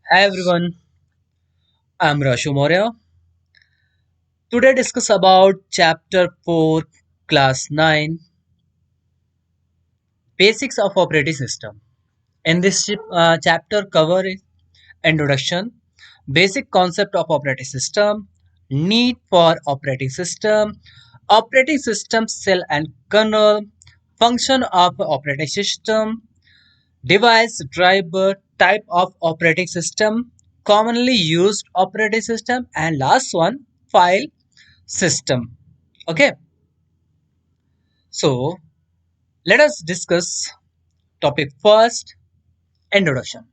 Hi everyone, I'm Rashu Maurya. Today discuss about chapter 4, class 9, basics of operating system. In this chapter cover is introduction, basic concept of operating system, need for operating system cell and kernel, function of operating system, device driver, type of operating system, commonly used operating system, and last one, file system. Okay, so let us discuss topic first. Introduction.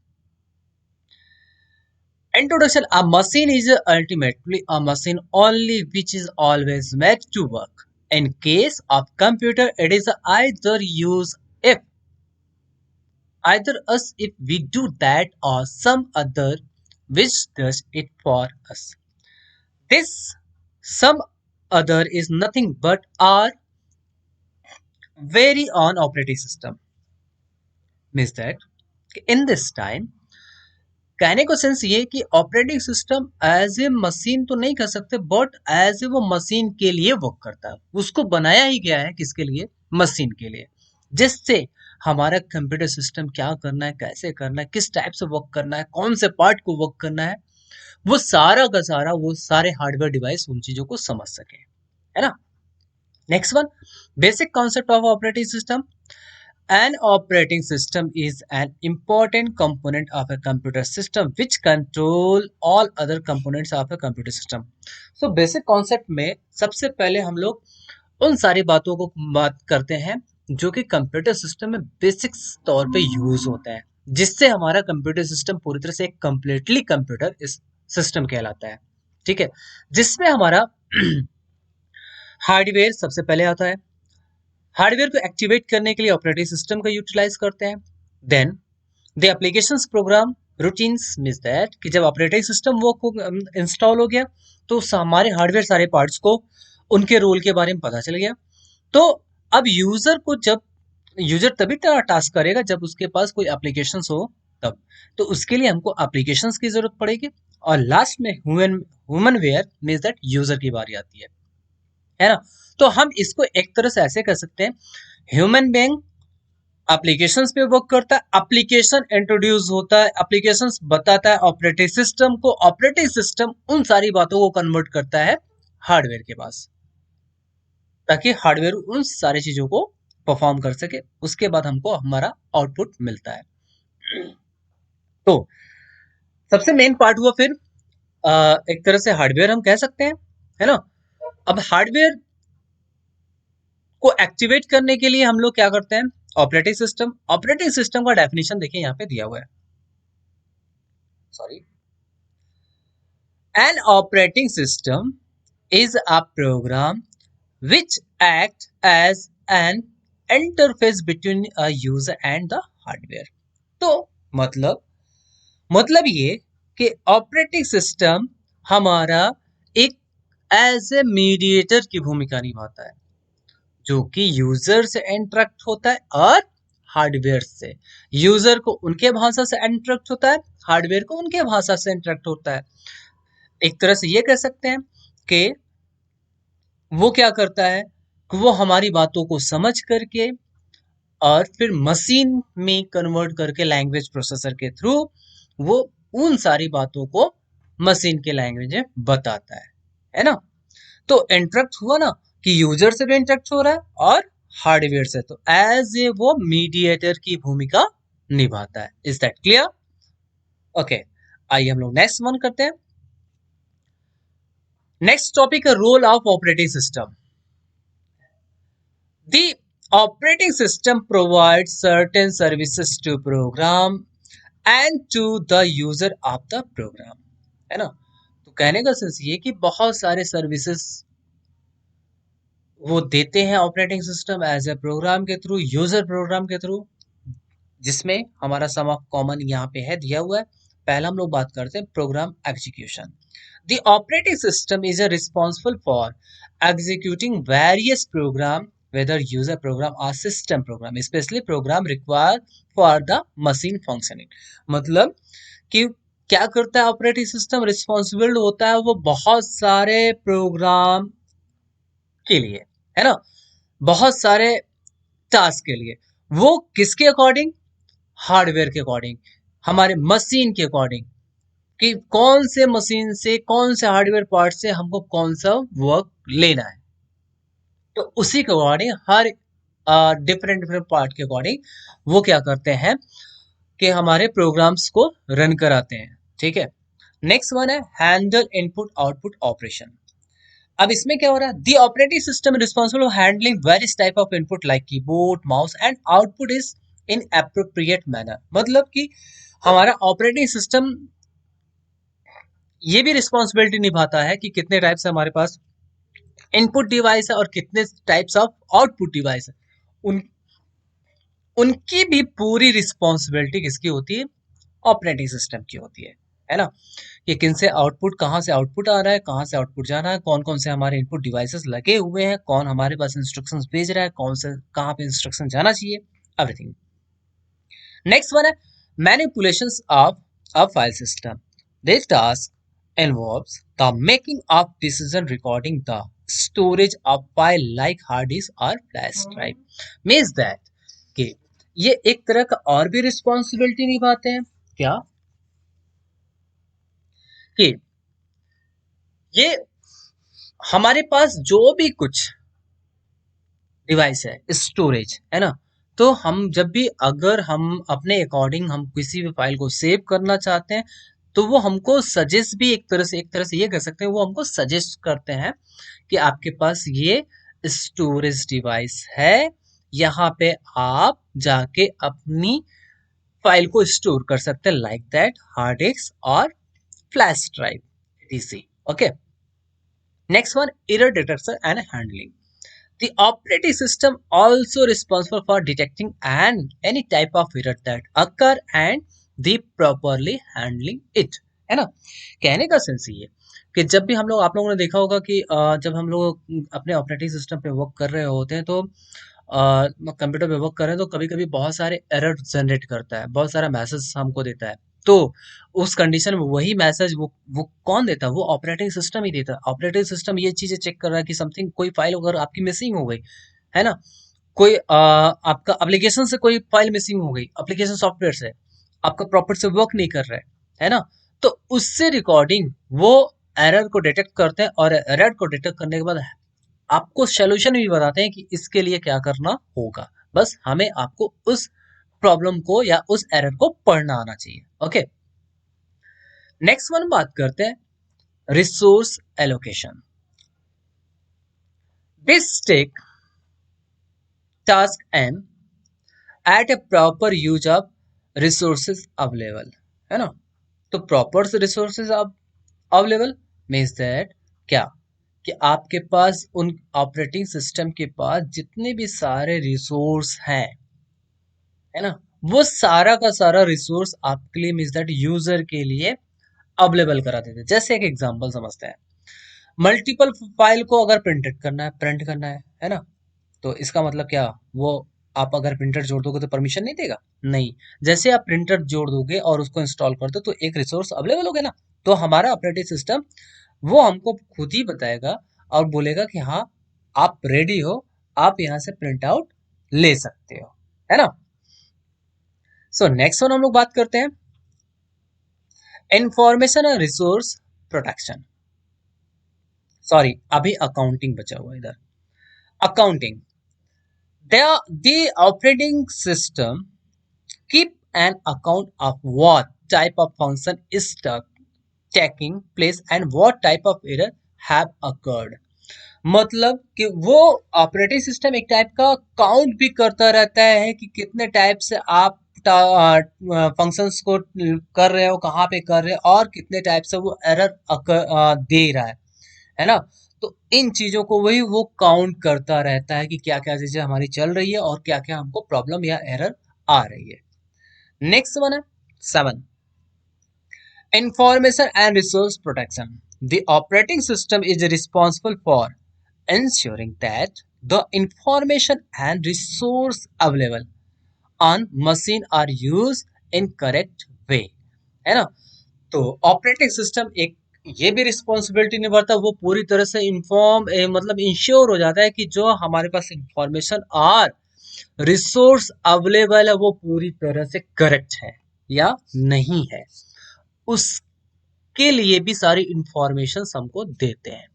Introduction. A machine is ultimately a machine only which is always made to work. In case of computer, it is either us if we do that or some other which does it for us. This some other is nothing but our very own operating system. Means that in this time कहने को sense ये कि operating system as a machine तो नहीं कह सकते but as a वो machine के लिए वर्क करता है उसको बनाया ही गया है किसके लिए मशीन के लिए जिससे हमारा कंप्यूटर सिस्टम क्या करना है कैसे करना है किस टाइप से वर्क करना है कौन से पार्ट को वर्क करना है वो सारा का सारा वो सारे हार्डवेयर डिवाइस उन चीजों को समझ सके है ना next one basic concept of operating system An operating system is an important component of a computer system which control all other components of a computer system. So basic concept में सबसे पहले हम लोग उन सारी बातों को बात करते हैं जो कि कंप्यूटर सिस्टम में बेसिक तौर पे यूज होता है जिससे हमारा कंप्यूटर सिस्टम पूरी तरह से एक कंप्लीटली कंप्यूटर इस सिस्टम कहलाता है ठीक है जिसमें हमारा हार्डवेयर सबसे पहले आता है हार्डवेयर को एक्टिवेट करने के लिए ऑपरेटिंग सिस्टम का यूटिलाइज करते हैं then the applications program routines means that कि जब ऑपरेटिंग सिस्टम वो इंस्टॉल हो गया तो हमारे हार्डवेयर सारे पार्ट्स को उनके रोल के बारे में पता चल गया तो अब यूजर तभी टास्क करेगा जब उसके पास कोई एप्लीकेशंस हो तब तो उसके लिए हमको एप्लीकेशंस की जरूरत पड़ेगी और लास्ट में humanware means that user की बारी आती है ना तो हम इसको एक तरह से ऐसे कर सकते हैं ह्यूमन बीइंग एप्लीकेशंस पे वर्क करता है एप्लीकेशन इंट्रोड्यूस होता है एप्लीकेशंस बताता है ऑपरेटिंग सिस्टम को ऑपरेटिंग सिस्टम उन सारी बातों को कन्वर्ट करता है हार्डवेयर के पास ताकि हार्डवेयर उन सारी चीजों को परफॉर्म कर सके उसके बाद हमको हमारा आउटपुट मिलता है तो सबसे मेन पार्ट हुआ फिर एक तरह से हार्डवेयर हम कह सकते हैं है ना अब हार्डवेयर को एक्टिवेट करने के लिए हम लोग क्या करते हैं ऑपरेटिंग सिस्टम का डेफिनेशन देखिए यहाँ पे दिया हुआ है sorry an operating system is a program which act as an interface between a user and the hardware तो मतलब मतलब ये कि ऑपरेटिंग सिस्टम हमारा एक एज ए मीडिएटर की भूमिका निभाता है जो कि यूजर से इंटरेक्ट होता है और हार्डवेयर से यूजर को उनके भाषा से इंटरेक्ट होता है हार्डवेयर को उनके भाषा से इंटरेक्ट होता है एक तरह से ये कह सकते हैं कि वो क्या करता है कि वो हमारी बातों को समझ करके और फिर मशीन में कन्वर्ट करके लैंग्वेज प्रोसेसर के थ्रू वो उन सारी बातों को मशीन के लैंग्वेज में बताता है ना तो इंटरेक्ट हुआ ना कि यूजर से भी इंटरेक्ट हो रहा है और हार्डवेयर से तो एज ए वो मीडिएटर की भूमिका निभाता है इज दैट क्लियर ओके आइए हम लोग नेक्स्ट वन करते हैं नेक्स्ट टॉपिक है role of operating system the operating system provide certain services to program and to the user of the program है ना तो कहने का सेंस ये कि बहुत सारे सर्विसेज वो देते हैं operating system as a program के थ्रू यूजर प्रोग्राम के थ्रू जिसमें हमारा सम ऑफ कॉमन यहाँ पे है दिया हुआ है पहला हम लोग बात करते हैं program execution the operating system is responsible for executing various program whether user program or system program especially program required for the machine functioning मतलब कि क्या करता है ऑपरेटिंग सिस्टम? रिस्पॉन्सिबल होता है वो बहुत सारे प्रोग्राम के लिए, है ना, बहुत सारे टास्क के लिए। वो किसके अकॉर्डिंग? हार्डवेयर के अकॉर्डिंग, हमारे मशीन के अकॉर्डिंग, कि कौन से मशीन से, कौन से हार्डवेयर पार्ट से हमको कौन सा वर्क लेना है। तो उसी के अकॉर्डिंग हर डिफरेंट डिफरेंट पार्ट के अकॉर्डिंग वो क्या करते हैं कि हमारे प्रोग्राम्स को रन कराते हैं। ठीक है। नेक्स्ट वन है हैंडल इनपुट आउटपुट ऑपरेशन। अब इसमें क्या हो रहा है? The operating system responsible for handling various type of input like keyboard, mouse and output is in appropriate manner. मतलब कि हमारा ऑपरेटिंग सिस्टम ये भी रिस्पॉन्सिबिलिटी निभाता है कि कितने टाइप से हमारे पास इनपुट डिवाइस है और कितने टाइप्स ऑफ आउटपुट डिवाइस है। उन उनकी भी पूरी रिस्पॉन्सिबिलिटी किसकी होती है? ऑपरेटिंग सिस्टम की होती है ना। ये किन से आउटपुट, कहाँ से आउटपुट आ रहा है, कहाँ से आउटपुट जा रहा है, कौन कौन से हमारे इनपुट डिवाइसेस लगे हुए हैं, कौन हमारे पास इंस्ट्रक्शंस भेज रहा है, कौन से कहाँ पे इंस्ट्रक्शन जाना चाहिए, एवरीथिंग। नेक्स्ट वन है manipulations of a file system. This task involves the making of decision regarding the storage of file like hard disk or flash drive। Means that कि ये एक तरह का और भी रिस्पॉन्सिबिलिटी निभाते हैं। क्या? कि ये हमारे पास जो भी कुछ डिवाइस है, स्टोरेज है ना, तो हम जब भी अगर हम अपने अकॉर्डिंग हम किसी भी फाइल को सेव करना चाहते हैं तो वो हमको सजेस्ट भी एक तरह से ये कर सकते हैं, वो हमको सजेस्ट करते हैं कि आपके पास ये स्टोरेज डिवाइस है, यहाँ पे आप जाके अपनी फाइल को स्टोर कर सकते हैं, लाइक दैट हार्ड डिस्क और flash drive etc। Okay. Next one error detection and handling. The operating system also responsible for detecting and any type of error that occur and the properly handling it। है ना। कहने का sense ये कि जब भी हम लोग, आप लोगों ने देखा होगा कि जब हम लोग अपने ऑपरेटिंग सिस्टम पे वर्क कर रहे होते हैं तो कंप्यूटर पे वर्क कर रहे हैं तो कभी कभी बहुत सारे एरर जनरेट करता है, बहुत सारा मैसेज हमको देता है। तो उस कंडीशन में वही मैसेज वो कौन देता है? वो ऑपरेटिंग सिस्टम ही देता है। ऑपरेटिंग सिस्टम ये चीजें चेक कर रहा है कि समथिंग, कोई फाइल अगर आपकी मिसिंग हो गई है ना, कोई आपका एप्लीकेशन से कोई फाइल मिसिंग हो गई, एप्लीकेशन सॉफ्टवेयर से आपका प्रॉपर से वर्क नहीं कर रहा है ना, तो उससे रिकॉर्डिंग वो एरर को डिटेक्ट करते हैं और एरर को डिटेक्ट करने के बाद आपको सोल्यूशन भी बताते हैं कि इसके लिए क्या करना होगा। बस हमें आपको उस प्रॉब्लम को या उस एरर को पढ़ना आना चाहिए। ओके। नेक्स्ट वन बात करते हैं resource allocation. This take task aim at a proper use of resources available, है ना। तो proper resources available means that क्या, कि आपके पास उन ऑपरेटिंग सिस्टम के पास जितने भी सारे रिसोर्स हैं, है ना, वो सारा का सारा रिसोर्स आपके लिए मीन्स दैट यूजर के लिए अवेलेबल करा देते हैं। जैसे एक एग्जांपल समझते हैं, मल्टीपल फाइल को अगर प्रिंटेड करना है, प्रिंट करना है ना, तो इसका मतलब क्या, वो आप अगर प्रिंटर जोड़ दोगे तो परमिशन नहीं देगा? नहीं। जैसे आप प्रिंटर जोड़ दोगे और उसको इंस्टॉल कर दो तो एक रिसोर्स अवेलेबल हो गया ना। तो हमारा ऑपरेटिंग सिस्टम वो हमको खुद ही बताएगा और बोलेगा कि हाँ, आप रेडी हो, आप यहाँ से प्रिंट आउट ले सकते हो, है ना। सो नेक्स्ट वन हम लोग बात करते हैं इंफॉर्मेशन और रिसोर्स प्रोटेक्शन। सॉरी, अभी अकाउंटिंग बचा हुआ इधर। Accounting, the operating system keep an account of what type of function is taking place and what type of error have occurred। मतलब कि वो ऑपरेटिंग सिस्टम एक टाइप का काउंट भी करता रहता है कि कितने टाइप से आप फंक्शंस को कर रहे हो, कहाँ पे कर रहे हो, और कितने टाइप से वो एरर दे रहा है ना। तो इन चीजों को वही वो काउंट करता रहता है कि क्या क्या चीजें हमारी चल रही है और क्या क्या हमको प्रॉब्लम या एरर आ रही है। नेक्स्ट वन है 7, information and resource protection. The operating system is responsible for ensuring that the information and resource available on machine are used in correct way, है ना। तो ऑपरेटिंग सिस्टम एक ये भी रिस्पॉन्सिबिलिटी निभाता है, वो पूरी तरह से मतलब इंश्योर हो जाता है कि जो हमारे पास इंफॉर्मेशन और रिसोर्स अवेलेबल है वो पूरी तरह से करेक्ट है या नहीं है, उसके लिए भी सारी इंफॉर्मेशन हमको देते हैं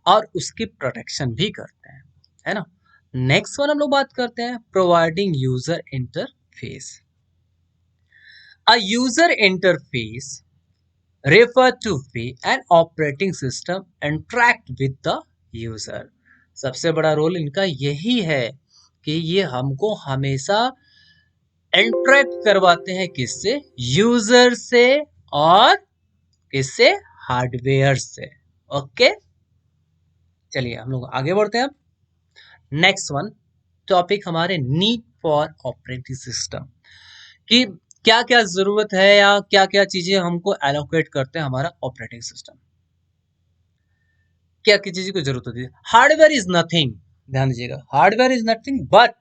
और उसकी प्रोटेक्शन भी करते हैं, है ना। नेक्स्ट वन हम लोग बात करते हैं providing user interface. A user interface refer to way an operating system interact with the user। सबसे बड़ा रोल इनका यही है कि ये हमको हमेशा इंटरेक्ट करवाते हैं किससे, यूजर से और किससे, हार्डवेयर से। ओके, चलिए हम लोग आगे बढ़ते हैं। नेक्स्ट वन टॉपिक हमारे नीड फॉर ऑपरेटिंग सिस्टम, कि क्या क्या जरूरत है या क्या क्या चीजें हमको एलोकेट करते हैं हमारा ऑपरेटिंग सिस्टम, क्या क्या चीज की जरूरत होती है। हार्डवेयर इज नथिंग, ध्यान दीजिएगा, hardware is nothing but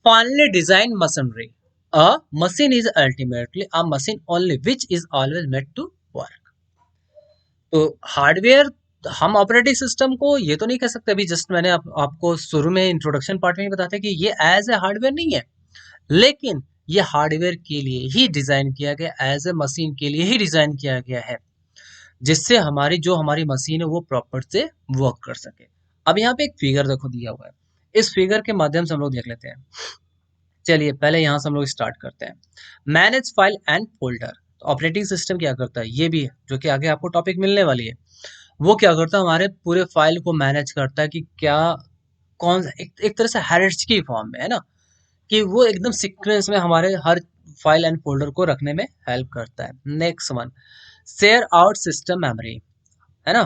finally design machinery. A machine is ultimately a machine only which is always made to work. तो हार्डवेयर, हम ऑपरेटिंग सिस्टम को ये तो नहीं कह सकते, अभी जस्ट मैंने आपको शुरू में इंट्रोडक्शन पार्ट में बताया था कि ये एज ए हार्डवेयर नहीं है, लेकिन ये हार्डवेयर के लिए ही डिजाइन किया गया, एज ए मशीन के लिए ही डिजाइन किया गया है, जिससे हमारी जो हमारी मशीन है वो प्रॉपर से वर्क कर सके। अब यहाँ पे एक फिगर देखो दिया हुआ है, इस फिगर के माध्यम से हम लोग देख लेते हैं। चलिए पहले यहाँ से हम लोग स्टार्ट करते हैं। Manage file and folder. Operating system क्या करता है, ये भी है जो कि आगे आपको टॉपिक मिलने वाली है। वो क्या करता है, हमारे पूरे फाइल को मैनेज करता है कि क्या कौन एक तरह से हायरार्की फॉर्म में, है ना, कि वो एकदम सीक्वेंस में हमारे हर फाइल एंड फोल्डर को रखने में हेल्प करता है। Next one, share out system memory, है ना।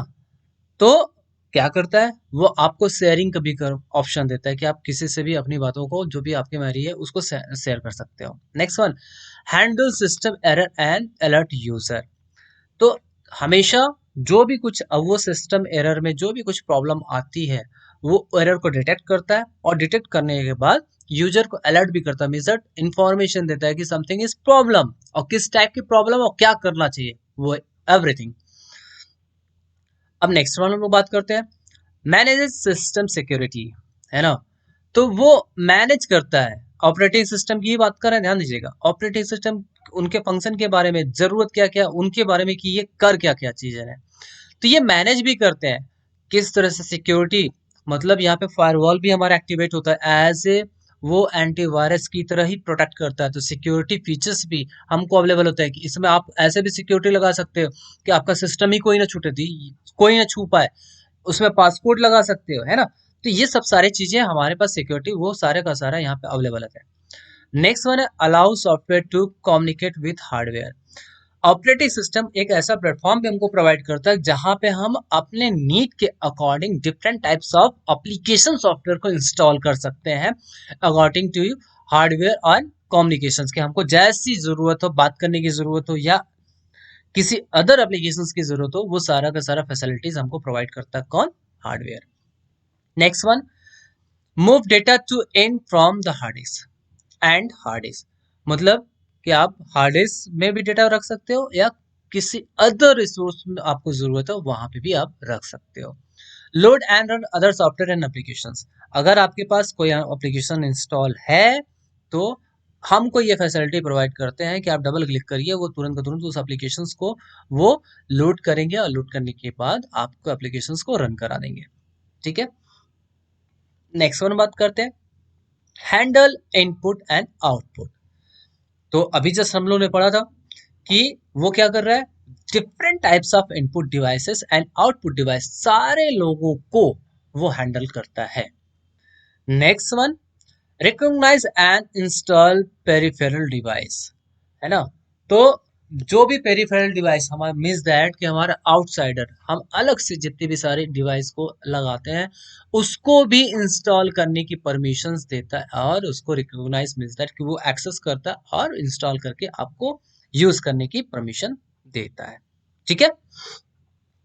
तो क्या करता है वो, आपको शेयरिंग का भी ऑप्शन देता है कि आप किसी से भी अपनी बातों को, जो भी आपकी मेमोरी है उसको शेयर कर सकते हो। Next one, handle system error and alert user. तो हमेशा जो भी कुछ वो सिस्टम एरर में जो भी कुछ प्रॉब्लम आती है वो एरर को डिटेक्ट करता है, और डिटेक्ट करने के बाद यूजर को अलर्ट भी करता है, मीन्स इंफॉर्मेशन देता है कि समथिंग इज प्रॉब्लम, और किस टाइप की प्रॉब्लम और क्या करना चाहिए, वो एवरीथिंग। अब नेक्स्ट वन हम लोग बात करते हैं मैनेज सिस्टम सिक्योरिटी, है ना। तो वो मैनेज करता है, ऑपरेटिंग सिस्टम की ही बात कर रहे हैं, ध्यान दीजिएगा। ऑपरेटिंग सिस्टम उनके फंक्शन के बारे में, जरूरत क्या क्या उनके बारे में, कि ये कर क्या क्या चीजें हैं, तो ये मैनेज भी करते हैं किस तरह से सिक्योरिटी। मतलब यहाँ पे फायरवॉल भी हमारा एक्टिवेट होता है, एज ए वो एंटीवायरस की तरह ही प्रोटेक्ट करता है। तो सिक्योरिटी फीचर्स भी हमको अवेलेबल होता है कि इसमें आप ऐसे भी सिक्योरिटी लगा सकते हो कि आपका सिस्टम ही कोई ना छूटे दी, कोई ना छू पाए, उसमें पासपोर्ट लगा सकते हो, है ना। तो ये सब सारी चीजें हमारे पास सिक्योरिटी वो सारे का सारा यहाँ पे अवेलेबल है। नेक्स्ट वन है allow software to communicate with hardware. Operating system एक ऐसा प्लेटफॉर्म भी हमको प्रोवाइड करता है जहां पे हम अपने नीड के according different types of application software को इंस्टॉल कर सकते हैं अकॉर्डिंग टू हार्डवेयर और कम्युनिकेशंस के। हमको जैसी जरूरत हो, बात करने की जरूरत हो या किसी अदर एप्लीकेशंस की जरूरत हो, वो सारा का सारा फैसिलिटीज हमको प्रोवाइड करता है कौन, hardware. Next one, move data to in from the hard disk and hard disk. मतलब कि आप हार्ड डिस्क में भी डेटा रख सकते हो या किसी अदर रिसोर्स में आपको जरूरत है वहां पे भी आप रख सकते हो। Load and run other software and applications. अगर आपके पास कोई एप्लीकेशन इंस्टॉल है तो हमको ये फैसिलिटी प्रोवाइड करते हैं कि आप डबल क्लिक करिए, वो तुरंत का तुरंत उस एप्लीकेशंस को वो लोड करेंगे, और लोड करने के बाद आपको एप्लीकेशंस को रन करा देंगे। ठीक है, नेक्स्ट वन बात करते हैं हैंडल इनपुट एंड आउटपुट। तो अभी जस्ट हम लोग ने पढ़ा था कि वो क्या कर रहा है, different types of input devices and output device सारे लोगों को वो हैंडल करता है। Next one, recognise and install peripheral device, है ना। तो जो भी पेरिफेरल डिवाइस हमारा मीन्स दैट कि हमारा आउटसाइडर, हम अलग से जितने भी सारे डिवाइस को लगाते हैं उसको भी इंस्टॉल करने की परमिशंस देता है, और उसको रिकॉग्नाइज मीन्स दैट कि वो एक्सेस करता है और इंस्टॉल करके आपको यूज करने की परमिशन देता है। ठीक है,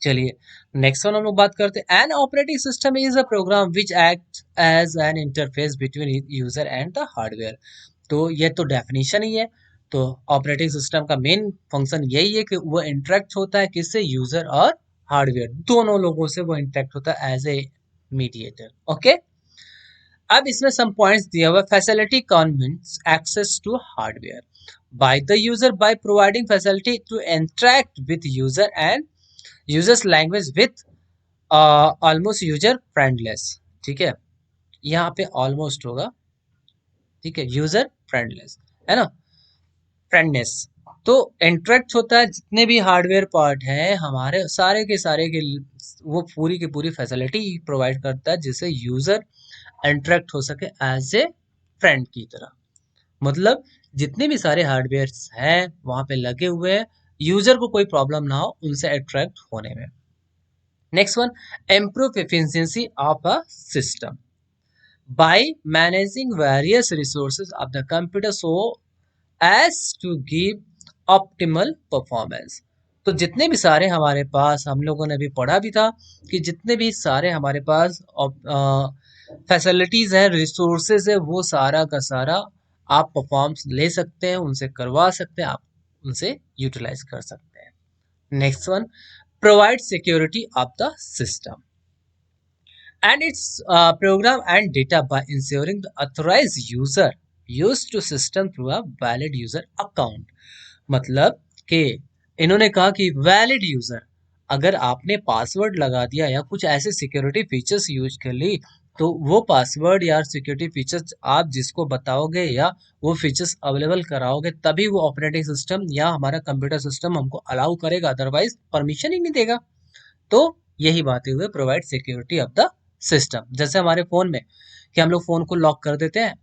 चलिए नेक्स्ट वन हम लोग बात करते हैं an operating system is a program which act as an interface between user and the hardware. तो ये तो डेफिनेशन ही है, तो ऑपरेटिंग सिस्टम का मेन फंक्शन यही है कि वो इंटरेक्ट होता है किससे, यूजर और हार्डवेयर दोनों लोगों से वो इंटरेक्ट होता है एज ए मीडिएटर। ओके, अब इसमें सम पॉइंट्स दिया हुआ, facility convince access to hardware by the user by providing facility to interact with user and users language with almost user friendliness. ठीक है, यहाँ पे ऑलमोस्ट होगा, ठीक है, यूजर फ्रेंडलेस है ना, फ्रेंडनेस। तो इंटरेक्ट होता है जितने भी हार्डवेयर पार्ट है हमारे सारे के वो पूरी की पूरी फैसिलिटी प्रोवाइड करता है जिससे यूजर इंटरेक्ट हो सके एज ए फ्रेंड की तरह। मतलब जितने भी सारे हार्डवेयर हैं वहां पे लगे हुए हैं, यूजर को कोई प्रॉब्लम ना हो उनसे अट्रैक्ट होने में। Next one, improve efficiency of a system by managing various resources of the computer so as to give optimal performance। तो जितने भी सारे हमारे पास, हम लोगों ने भी पढ़ा भी था कि जितने भी सारे हमारे पास फैसिलिटीज है, रिसोर्सेज है, वो सारा का सारा आप परफॉर्म्स ले सकते हैं, उनसे करवा सकते हैं, आप उनसे यूटिलाइज कर सकते हैं। Next one, provide security of the system and its program and data by ensuring the authorized user used to system through a valid user account। मतलब कि इन्होंने कहा कि वैलिड यूजर, अगर आपने पासवर्ड लगा दिया या कुछ ऐसे सिक्योरिटी फीचर्स यूज कर ली, तो वो पासवर्ड या सिक्योरिटी फीचर्स आप जिसको बताओगे या वो फीचर्स अवेलेबल कराओगे तभी वो ऑपरेटिंग सिस्टम या हमारा कंप्यूटर सिस्टम हमको अलाउ करेगा, अदरवाइज परमिशन ही नहीं देगा। तो यही बातें हुए provide security of the system. जैसे हमारे फोन में कि हम लोग फोन को लॉक कर देते हैं,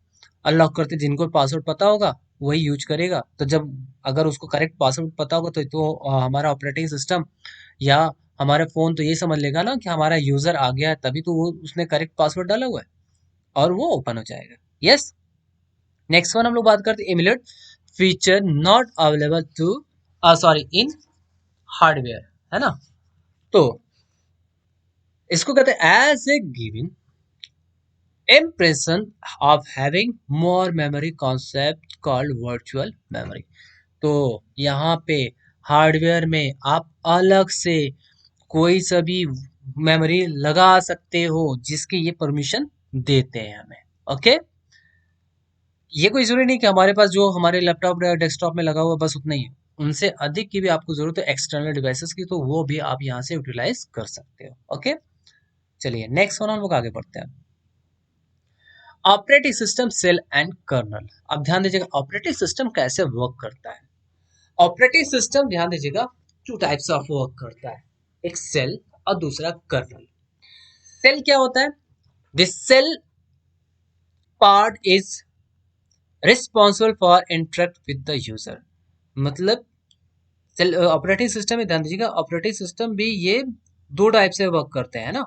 अनलॉक करते, जिनको पासवर्ड पता होगा वही यूज करेगा। तो जब अगर उसको करेक्ट पासवर्ड पता होगा तो हमारा ऑपरेटिंग सिस्टम या हमारे फोन तो ये समझ लेगा ना कि हमारा यूजर आ गया है, तभी तो वो उसने करेक्ट पासवर्ड डाला हुआ है और वो ओपन हो जाएगा। यस, नेक्स्ट वन हम लोग बात करते हैं emulate feature not available to sorry in hardware, है ना। तो इसको कहते हैं as a given impression of having more memory concept called virtual memory। तो यहाँ पे हार्डवेयर में आप अलग से कोई सा भी मेमोरी लगा सकते हो जिसकी ये परमिशन देते हैं हमें। ओके, ये कोई जरूरी नहीं कि हमारे पास जो हमारे लैपटॉप या डेस्कटॉप में लगा हुआ बस उतना ही है, उनसे अधिक की भी आपको जरूरत है एक्सटर्नल डिवाइसेस की, तो वो भी आप यहाँ से यूटिलाइज कर सकते हो। ओके, चलिए नेक्स्ट वन हम लोग आगे बढ़ते हैं। Operating system shell and kernel. अब ध्यान दीजिएगा ऑपरेटिंग सिस्टम कैसे वर्क करता है। ऑपरेटिंग सिस्टम ध्यान दीजिएगा टू टाइप्स ऑफ वर्क करता है, एक सेल और दूसरा कर्नल। सेल क्या होता है? This shell part is responsible for interact with the user. मतलब सेल ऑपरेटिंग सिस्टम में ध्यान दीजिएगा, ऑपरेटिंग सिस्टम भी ये दो टाइप से वर्क करते हैं ना।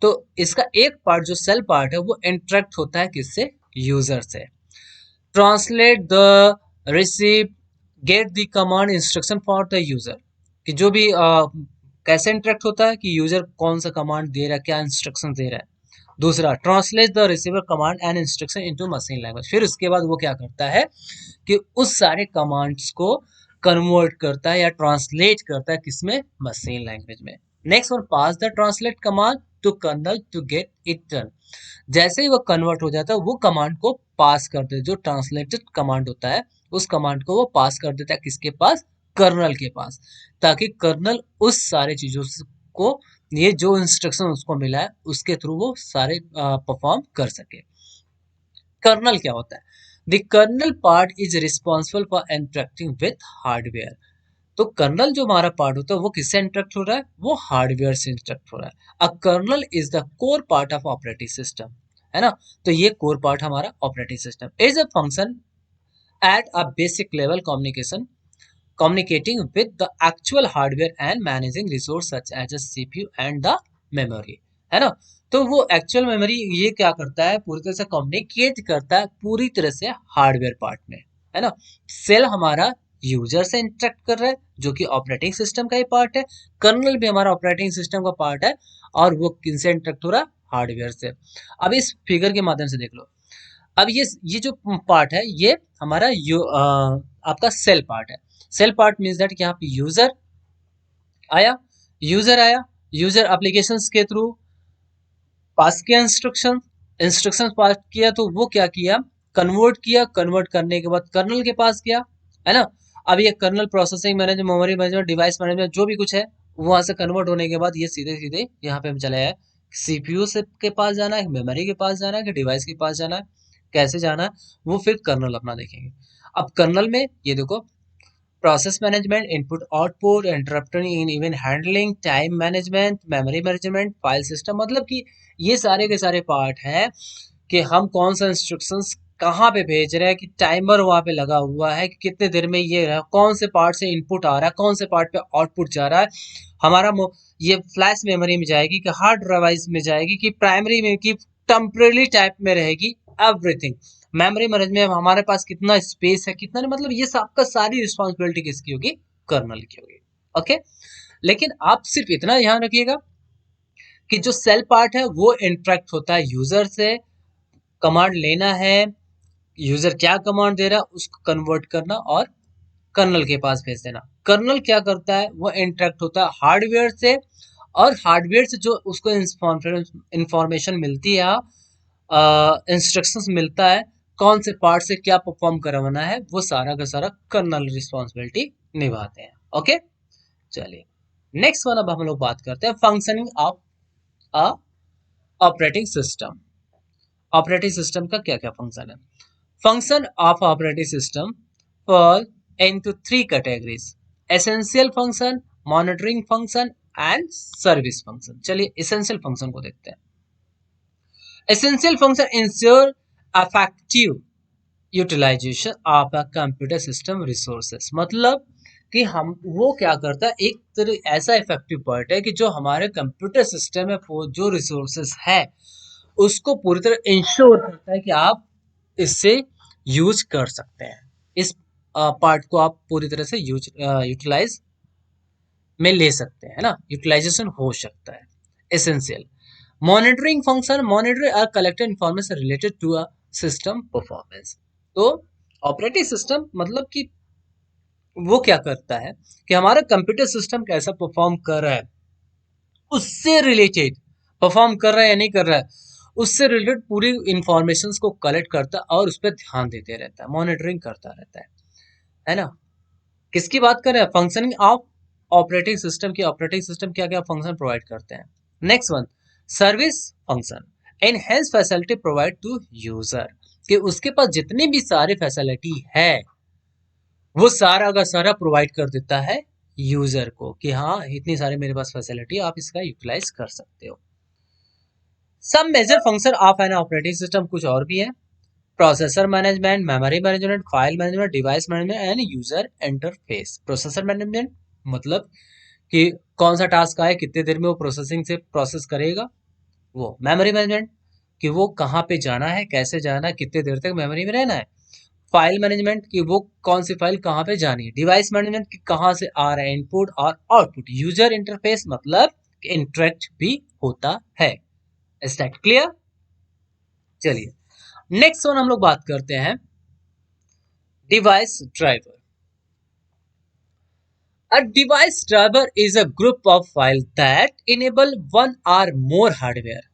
तो इसका एक पार्ट जो सेल पार्ट है वो इंटरेक्ट होता है किससे? यूजर से। Translate the receive get the command instruction for the user, कि जो भी कैसे इंटरेक्ट होता है कि यूजर कौन सा कमांड दे रहा है, क्या इंस्ट्रक्शन दे रहा है। दूसरा, translate the receiver command and instruction into machine language. फिर उसके बाद वो क्या करता है कि उस सारे कमांड्स को कन्वर्ट करता है या ट्रांसलेट करता है किसमें? मशीन लैंग्वेज में। Next one, pass the translate command to kernel to get it done. जैसे ही वो कन्वर्ट हो जाता है वो कमांड को पास कर देता है, जो ट्रांसलेटेड कमांड होता है उस कमांड को वो पास कर देता है किसके पास? कर्नल के पास, ताकि कर्नल उस सारे चीजों को, ये जो इंस्ट्रक्शन उसको मिला है उसके थ्रू वो सारे परफॉर्म कर सके। कर्नल क्या होता है? The kernel part is responsible for interacting with hardware. तो कर्नल जो हमारा पार्ट होता है वो किससे इंटरेक्ट हो रहा है? वो हार्डवेयर से इंटरेक्ट हो रहा है। A kernel is the core part of operating system, है ना। तो ये कोर पार्ट हमारा operating system is a function at a basic level communication communicating with the actual hardware and managing resource such as a CPU and the memory, है ना। तो वो actual memory ये क्या करता है? पूरी तरह से कम्युनिकेट करता है पूरी तरह से हार्डवेयर पार्ट में, है ना। सेल हमारा यूजर से इंटरेक्ट कर रहा है जो कि ऑपरेटिंग सिस्टम का ही पार्ट है। कर्नल भी हमारा ऑपरेटिंग सिस्टम का पार्ट है और वो किनसे इंटरेक्ट हो रहा है? हार्डवेयर से। अब इस फिगर के माध्यम से देख लो, अब ये जो पार्ट है ये हमारा आपका सेल पार्ट है। सेल पार्ट मीन्स दैट कि यहाँ पे आया यूजर आया यूजर एप्लीकेशंस के थ्रू पास किया इंस्ट्रक्शन पास किया, तो वो क्या किया, कन्वर्ट करने के बाद कर्नल के पास गया, है ना। अब ये kernel processing management, memory management, device management, जो भी कुछ है वहां से कन्वर्ट होने के बाद ये सीधे सीधे यहाँ पे हम चले आए, सीपीयू से के पास जाना है, मेमोरी के पास जाना है, कि डिवाइस के पास जाना है, कैसे जाना है, वो फिर कर्नल अपना देखेंगे। अब कर्नल में ये देखो, process management, input output, interrupting इन event handling, time management, memory management, file system, मतलब कि ये सारे के सारे पार्ट हैं कि हम कौन सा इंस्ट्रक्शंस कहाँ पे भेज रहे हैं, कि टाइमर वहां पे लगा हुआ है कि कितने देर में ये रहा, कौन से पार्ट से इनपुट आ रहा है, कौन से पार्ट पे आउटपुट जा रहा है, हमारा ये फ्लैश मेमोरी में जाएगी कि हार्ड ड्राइव में जाएगी कि प्राइमरी में, कि टेम्परेरी टाइप में रहेगी, एवरीथिंग। मेमोरी मैनेजमेंट में हमारे पास कितना स्पेस है, कितना नहीं, मतलब ये सबका सारी रिस्पॉन्सिबिलिटी किसकी होगी, कर्नल की होगी। ओके, लेकिन आप सिर्फ इतना ध्यान रखिएगा कि जो सेल पार्ट है वो इंटरेक्ट होता है यूजर से, कमांड लेना है, यूजर क्या कमांड दे रहा है उसको कन्वर्ट करना और कर्नल के पास भेज देना। कर्नल क्या करता है, वो इंटरेक्ट होता है हार्डवेयर से, और हार्डवेयर से जो उसको इंफॉर्मेशन मिलती है, इंस्ट्रक्शंस मिलता है, कौन से पार्ट से क्या परफॉर्म करवाना है, वो सारा का सारा कर्नल रिस्पॉन्सिबिलिटी निभाते हैं। ओके, चलिए नेक्स्ट वन, अब हम लोग बात करते हैं functioning of a operating system. Operating system का क्या क्या फंक्शन है। Function of operating system fall into three categories: essential function, monitoring function and service function। चलिए essential function को देखते हैं। essential function ensure effective utilization of a computer system resources, मतलब कि हम वो क्या करता है, एक तरह ऐसा इफेक्टिव पार्ट है कि जो हमारे कंप्यूटर सिस्टम में जो रिसोर्सेस है उसको पूरी तरह इंश्योर करता है कि आप इससे यूज कर सकते हैं, इस पार्ट को आप पूरी तरह से यूटिलाइज में ले सकते हैं, है ना, यूटिलाइजेशन हो सकता है। एसेंशियल मॉनिटरिंग फंक्शन, मॉनिटर और collected information related to a system performance. तो ऑपरेटिंग सिस्टम मतलब कि वो क्या करता है कि हमारा कंप्यूटर सिस्टम कैसा परफॉर्म कर रहा है, उससे रिलेटेड परफॉर्म कर रहा है या नहीं कर रहा है, उससे रिलेटेड पूरी इंफॉर्मेशन को कलेक्ट करता है और उस पर ध्यान देते रहता है, मॉनिटरिंग करता रहता है ना। किसकी बात कर रहे हैं, फंक्शनिंग ऑफ ऑपरेटिंग सिस्टम की। ऑपरेटिंग सिस्टम क्या क्या फंक्शन प्रोवाइड करते हैं। Next one, service function, enhance facility provide to user, कि उसके पास जितनी भी सारी फैसिलिटी है वो सारा का सारा प्रोवाइड कर देता है यूजर को, कि हाँ इतनी सारी मेरे पास फैसिलिटी, आप इसका यूटिलाइज कर सकते हो। सब major function of an operating system कुछ और भी है। Processor management, memory management, file management, device management and user interface. Processor management मतलब कि कौन सा टास्क आए, कितने देर में वो प्रोसेसिंग से प्रोसेस करेगा, वो। मेमोरी मैनेजमेंट कि वो कहाँ पे जाना है, कैसे जाना है, कितने देर तक मेमोरी में रहना है। फाइल मैनेजमेंट कि वो कौन सी फाइल कहाँ पे जानी है। डिवाइस मैनेजमेंट कि कहाँ से आ रहा है इनपुट और आउटपुट। यूजर इंटरफेस मतलब इंटरेक्ट भी होता है। Is that clear. चलिए नेक्स्ट वन हम लोग बात करते हैं device driver. A device driver is a group of files that enable one or more hardware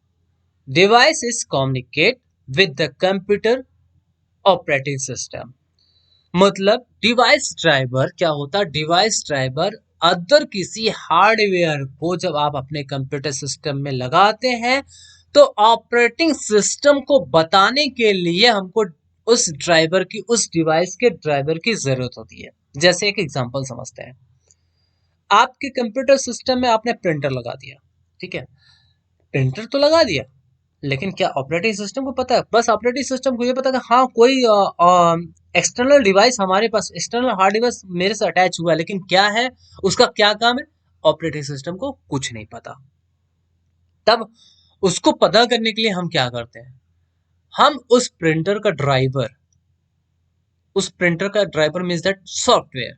devices communicate with the computer operating system। मतलब डिवाइस ड्राइवर क्या होता है, डिवाइस ड्राइवर अदर किसी हार्डवेयर को जब आप अपने कंप्यूटर सिस्टम में लगाते हैं तो ऑपरेटिंग सिस्टम को बताने के लिए हमको उस ड्राइवर की, उस डिवाइस के ड्राइवर की जरूरत होती है। जैसे एक एग्जांपल समझते हैं, आपके कंप्यूटर सिस्टम में आपने प्रिंटर लगा दिया, ठीक है, प्रिंटर तो लगा दिया, लेकिन क्या ऑपरेटिंग सिस्टम को पता है, बस ऑपरेटिंग सिस्टम को ये पता है कि हाँ कोई एक्सटर्नल डिवाइस हमारे पास, एक्सटर्नल हार्ड डिवाइस मेरे से अटैच हुआ है, लेकिन क्या है उसका क्या काम है, ऑपरेटिंग सिस्टम को कुछ नहीं पता। तब उसको पता करने के लिए हम क्या करते हैं, हम उस प्रिंटर का ड्राइवर मीन्स दैट सॉफ्टवेयर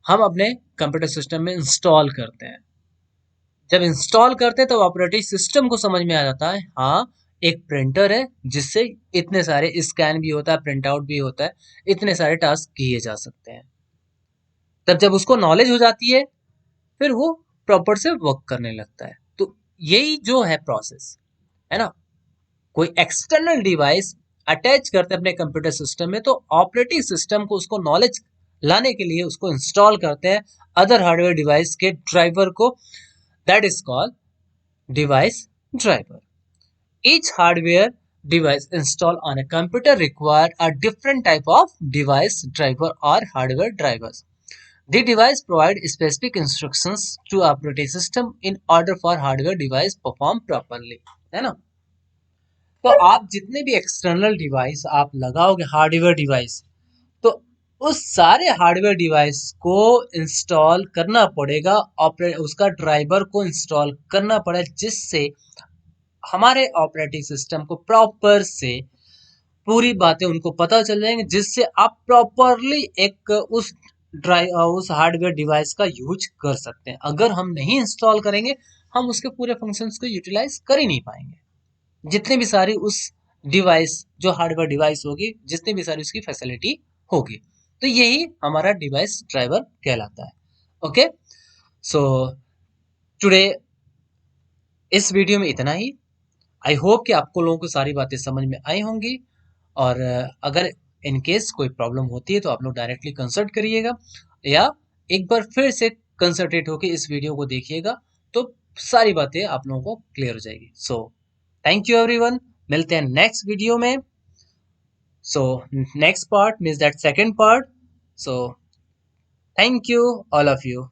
हम अपने कंप्यूटर सिस्टम में इंस्टॉल करते हैं। जब इंस्टॉल करते हैं तब ऑपरेटिंग सिस्टम को समझ में आ जाता है हाँ एक प्रिंटर है जिससे इतने सारे स्कैन भी होता है, प्रिंट आउट भी होता है, इतने सारे टास्क किए जा सकते हैं। तब जब उसको नॉलेज हो जाती है फिर वो प्रॉपर से वर्क करने लगता है। तो यही जो है प्रोसेस, है ना। कोई एक्सटर्नल डिवाइस अटैच करते हैं अपने कंप्यूटर सिस्टम में, तो ऑपरेटिंग सिस्टम को उसको नॉलेज लाने के लिए उसको इंस्टॉल करते हैं अदर हार्डवेयर डिवाइस के ड्राइवर को, that is called device driver. Each hardware device installed on a computer require a different type of device driver or hardware drivers. The device provide specific instructions to operating system in order for hardware device perform properly. है ना। तो आप जितने भी external device आप लगाओगे hardware device, तो उस सारे हार्डवेयर डिवाइस को इंस्टॉल करना पड़ेगा, ऑपरेट उसका ड्राइवर को इंस्टॉल करना पड़ेगा, जिससे हमारे ऑपरेटिंग सिस्टम को प्रॉपर से पूरी बातें उनको पता चल जाएंगे, जिससे आप प्रॉपरली एक उस हार्डवेयर डिवाइस का यूज कर सकते हैं। अगर हम नहीं इंस्टॉल करेंगे, हम उसके पूरे फंक्शंस को यूटिलाइज कर ही नहीं पाएंगे। जितने भी सारी उस डिवाइस, जो हार्डवेयर डिवाइस होगी, जितनी भी सारी उसकी फैसिलिटी होगी, तो यही हमारा डिवाइस ड्राइवर कहलाता है। ओके, सो टुडे इस वीडियो में इतना ही। आई होप कि आपको लोगों को सारी बातें समझ में आई होंगी, और अगर इन केस कोई प्रॉब्लम होती है तो आप लोग डायरेक्टली कंसल्ट करिएगा, या एक बार फिर से कंसल्टेट होकर इस वीडियो को देखिएगा, तो सारी बातें आप लोगों को क्लियर हो जाएगी। सो थैंक यू एवरीवन, मिलते हैं नेक्स्ट वीडियो में। So next part means that second part. So thank you all of you.